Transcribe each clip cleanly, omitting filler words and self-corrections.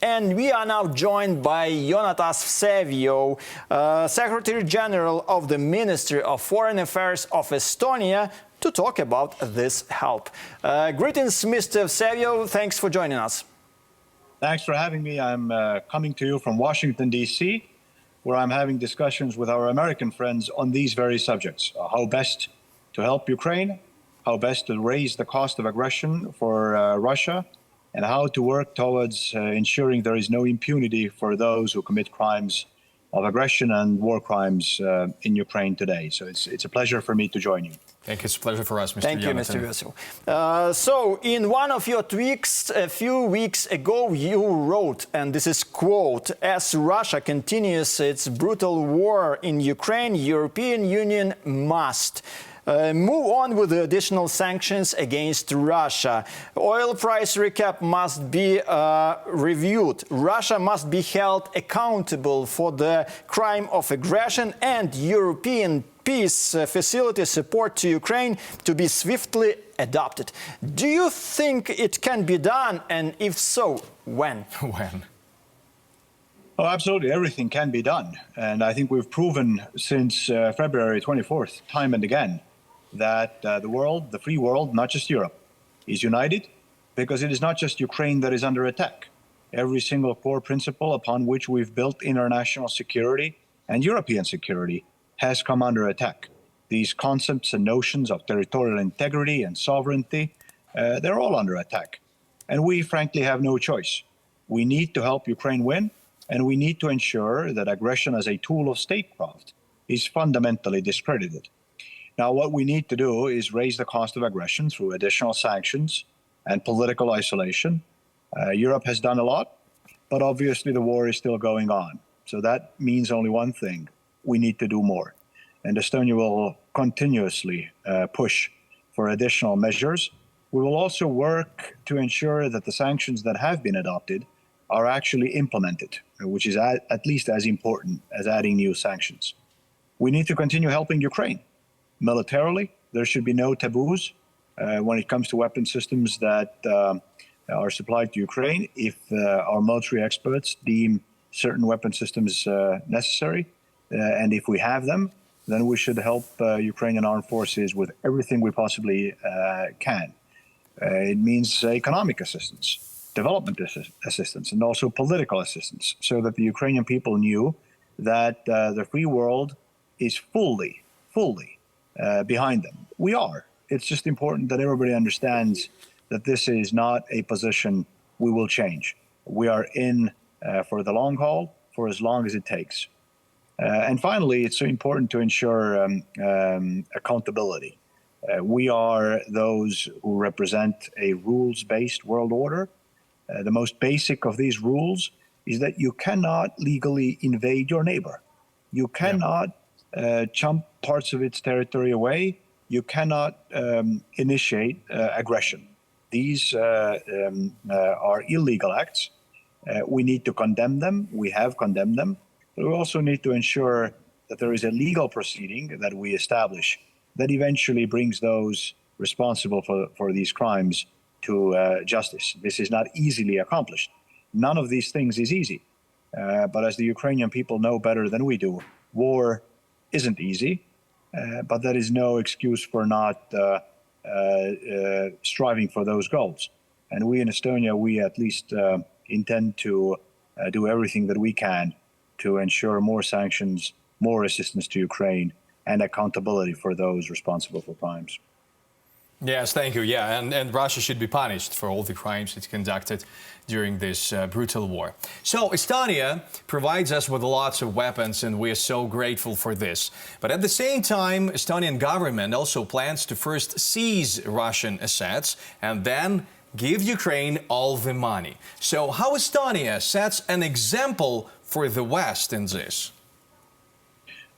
And we are now joined by Jonatan Vseviov, Secretary General of the Ministry of Foreign Affairs of Estonia, to talk about this help. Greetings, Mr. Vseviov. Thanks for joining us. Thanks for having me. I'm coming to you from Washington, D.C., where I'm having discussions with our American friends on these very subjects. How best to help Ukraine, how best to raise the cost of aggression for Russia, and how to work towards ensuring there is no impunity for those who commit crimes of aggression and war crimes in Ukraine today. So it's a pleasure for me to join you. Thank you. It's a pleasure for us, Mr. Thank you, Jonatan. Mr. Vseviov. So, in one of your tweets a few weeks ago, you wrote, and this is quote, "As Russia continues its brutal war in Ukraine, European Union must move on with the additional sanctions against Russia. Oil price recap must be reviewed. Russia must be held accountable for the crime of aggression, and European peace facility support to Ukraine to be swiftly adopted." Do you think it can be done? And if so, when? When? Oh, absolutely. Everything can be done. And I think we've proven since February 24th, time and again, that the world, the free world, not just Europe, is united, because it is not just Ukraine that is under attack. Every single core principle upon which we've built international security and European security has come under attack. These concepts and notions of territorial integrity and sovereignty, they're all under attack. And we frankly have no choice. We need to help Ukraine win, and we need to ensure that aggression as a tool of statecraft is fundamentally discredited. Now, what we need to do is raise the cost of aggression through additional sanctions and political isolation. Europe has done a lot, but obviously the war is still going on. So that means only one thing: we need to do more. And Estonia will continuously push for additional measures. We will also work to ensure that the sanctions that have been adopted are actually implemented, which is at least as important as adding new sanctions. We need to continue helping Ukraine. Militarily, there should be no taboos when it comes to weapon systems that are supplied to Ukraine. If our military experts deem certain weapon systems necessary, and if we have them, then we should help Ukrainian armed forces with everything we possibly can. It means economic assistance, development assistance, and also political assistance, so that the Ukrainian people knew that the free world is fully behind them. We are. It's just important that everybody understands that this is not a position we will change. We are in for the long haul, for as long as it takes. And finally, it's so important to ensure accountability. We are those who represent a rules-based world order. The most basic of these rules is that you cannot legally invade your neighbor. You cannot chump parts of its territory away. You cannot initiate aggression. These are illegal acts. We need to condemn them. We have condemned them. But we also need to ensure that there is a legal proceeding that we establish that eventually brings those responsible for these crimes to justice. This is not easily accomplished. None of these things is easy. But as the Ukrainian people know better than we do, war isn't easy, but that is no excuse for not striving for those goals. And we in Estonia, we at least intend to do everything that we can to ensure more sanctions, more assistance to Ukraine, and accountability for those responsible for crimes. Yes, thank you. Yeah, and Russia should be punished for all the crimes it conducted during this brutal war. So Estonia provides us with lots of weapons, and we are so grateful for this. But at the same time, Estonian government also plans to first seize Russian assets and then give Ukraine all the money. So how Estonia sets an example for the West in this?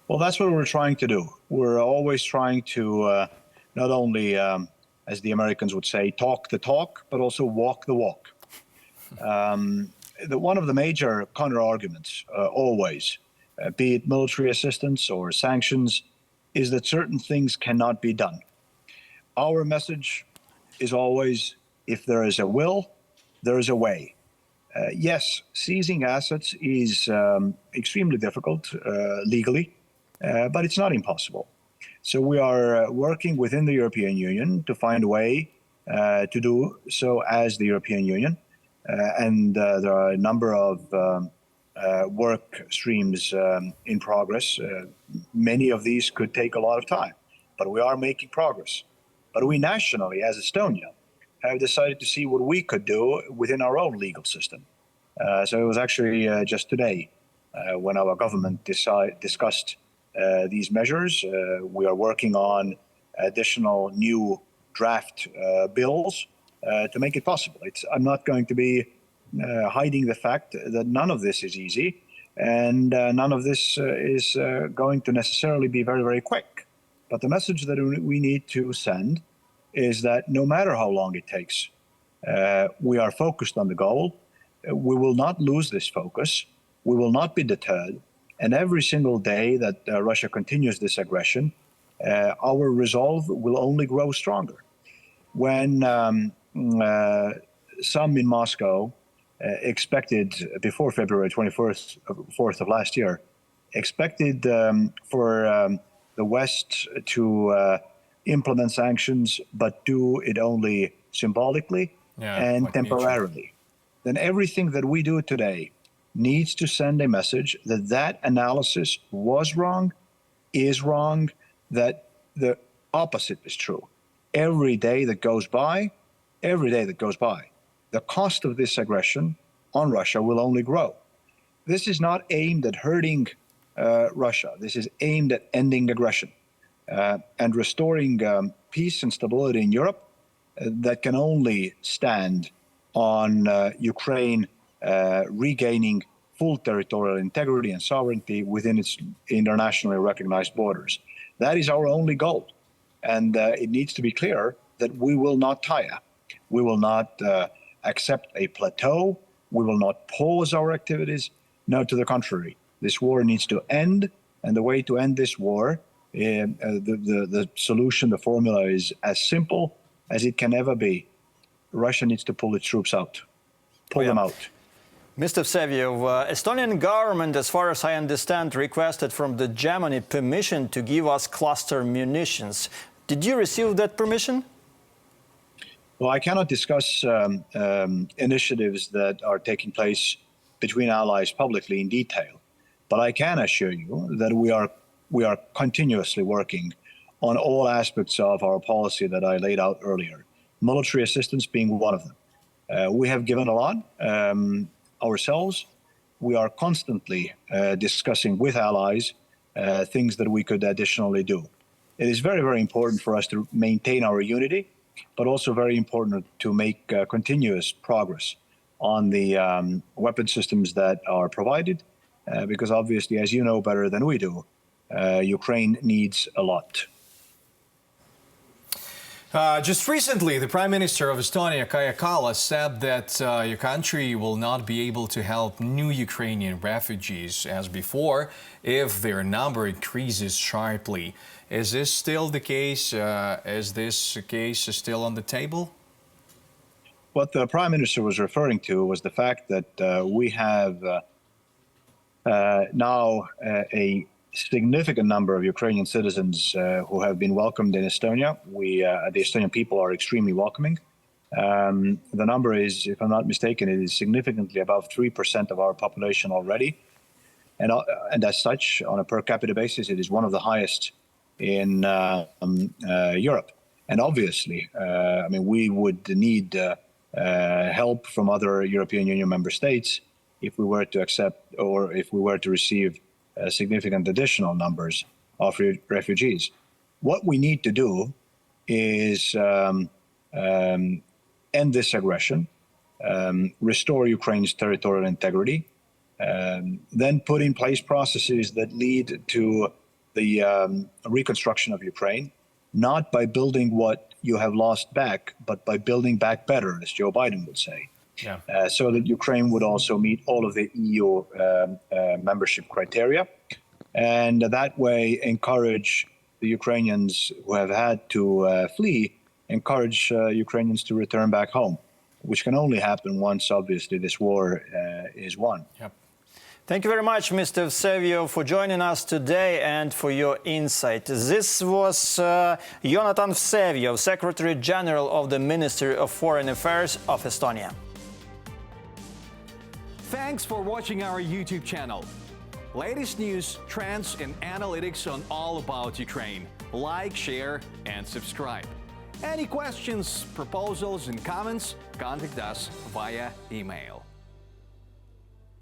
Well, that's what we're trying to do. We're always trying to not only, as the Americans would say, talk the talk, but also walk the walk. One of the major counter-arguments always, be it military assistance or sanctions, is that certain things cannot be done. Our message is always, if there is a will, there is a way. Yes, seizing assets is extremely difficult legally, but it's not impossible. So we are working within the European Union to find a way to do so as the European Union. And there are a number of work streams in progress. Many of these could take a lot of time, but we are making progress. But we nationally, as Estonia, have decided to see what we could do within our own legal system. So it was actually just today when our government discussed these measures. We are working on additional new draft bills to make it possible. I'm not going to be hiding the fact that none of this is easy, and none of this is going to necessarily be very, very quick. But the message that we need to send is that no matter how long it takes, we are focused on the goal. We will not lose this focus. We will not be deterred. And every single day that Russia continues this aggression, our resolve will only grow stronger. When some in Moscow expected, before February 24th of last year, expected for the West to implement sanctions, but do it only symbolically and like temporarily, then everything that we do today needs to send a message that that analysis was wrong, is wrong, that the opposite is true. Every day that goes by, the cost of this aggression on Russia will only grow. This is not aimed at hurting Russia. This is aimed at ending aggression and restoring peace and stability in Europe that can only stand on Ukraine regaining full territorial integrity and sovereignty within its internationally recognized borders. That is our only goal. And it needs to be clear that we will not tire. We will not accept a plateau. We will not pause our activities. No, to the contrary. This war needs to end. And the way to end this war, the solution, the formula is as simple as it can ever be. Russia needs to pull its troops out. Pull them out. Mr. Vseviov, Estonian government, as far as I understand, requested from the Germany permission to give us cluster munitions. Did you receive that permission? Well, I cannot discuss initiatives that are taking place between allies publicly in detail, but I can assure you that we are continuously working on all aspects of our policy that I laid out earlier, military assistance being one of them. We have given a lot ourselves. We are constantly discussing with allies things that we could additionally do. It is very, very important for us to maintain our unity, but also very important to make continuous progress on the weapon systems that are provided, because obviously, as you know better than we do, Ukraine needs a lot. Just recently, the Prime Minister of Estonia, Kaja Kallas, said that your country will not be able to help new Ukrainian refugees as before if their number increases sharply. Is this still the case? Is this case still on the table? What the Prime Minister was referring to was the fact that we have now a significant number of Ukrainian citizens who have been welcomed in Estonia. The Estonian people are extremely welcoming. The number is, if I'm not mistaken, it is significantly above 3% of our population already. And as such, on a per capita basis, it is one of the highest in Europe. And obviously, I mean, we would need help from other European Union member states if we were to accept or if we were to receive significant additional numbers of refugees. What we need to do is end this aggression, restore Ukraine's territorial integrity, then put in place processes that lead to the reconstruction of Ukraine, not by building what you have lost back, but by building back better, as Joe Biden would say. Yeah. So that Ukraine would also meet all of the EU membership criteria, and that way encourage the Ukrainians who have had to flee, encourage Ukrainians to return back home. which can only happen once, obviously, this war is won. Yep. Thank you very much, Mr. Vseviov, for joining us today and for your insight. This was Jonatan Vseviov, Secretary General of the Ministry of Foreign Affairs of Estonia. Thanks for watching our YouTube channel. Latest news, trends, and analytics on all about Ukraine. Like, share, and subscribe. Any questions, proposals, and comments? Contact us via email.